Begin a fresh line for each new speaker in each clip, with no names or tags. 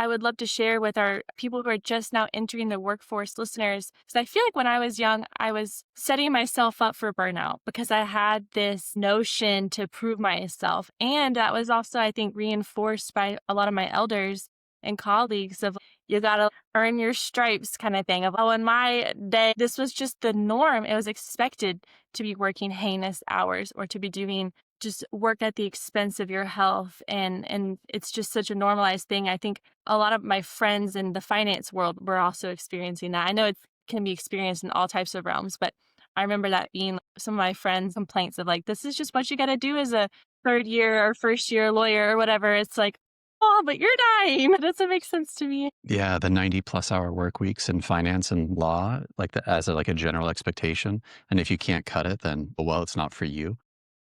I would love to share with our people who are just now entering the workforce listeners. Because I feel like when I was young, I was setting myself up for burnout because I had this notion to prove myself. And that was also, I think, reinforced by a lot of my elders and colleagues of you got to earn your stripes kind of thing of, oh, in my day, this was just the norm. It was expected to be working heinous hours or to be doing just work at the expense of your health, and it's just such a normalized thing. I think a lot of my friends in the finance world were also experiencing that. I know it can be experienced in all types of realms, but I remember that being some of my friends' complaints of like, this is just what you got to do as a third year or first year lawyer or whatever. It's like, oh, but you're dying. That doesn't make sense to me.
Yeah, the 90-plus hour work weeks in finance and law, like as a general expectation. And if you can't cut it, then, well, it's not for you.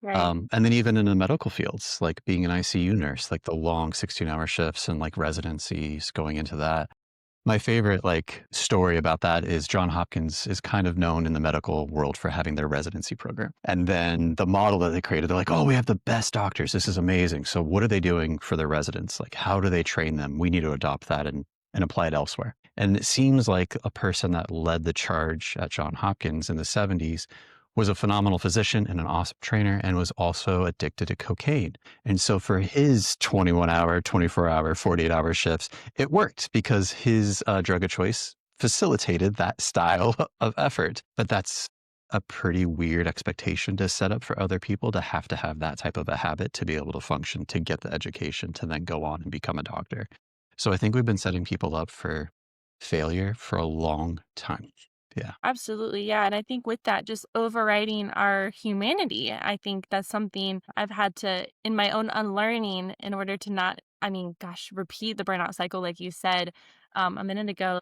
Right.
And then even in the medical fields, like being an ICU nurse, like the long 16-hour shifts and like residencies going into that. My favorite like story about that is John Hopkins is kind of known in the medical world for having their residency program. And then the model that they created, they're like, oh, we have the best doctors. This is amazing. So what are they doing for their residents? Like, how do they train them? We need to adopt that and apply it elsewhere. And it seems like a person that led the charge at John Hopkins in the 70s was a phenomenal physician and an awesome trainer and was also addicted to cocaine. And so for his 21-hour, 24-hour, 48-hour shifts, it worked because his drug of choice facilitated that style of effort. But that's a pretty weird expectation to set up for other people to have that type of a habit to be able to function, to get the education, to then go on and become a doctor. So I think we've been setting people up for failure for a long time. Yeah.
Absolutely. Yeah. And I think with that, just overriding our humanity, I think that's something I've had to, in my own unlearning, in order to not, I mean, gosh, repeat the burnout cycle, like you said a minute ago.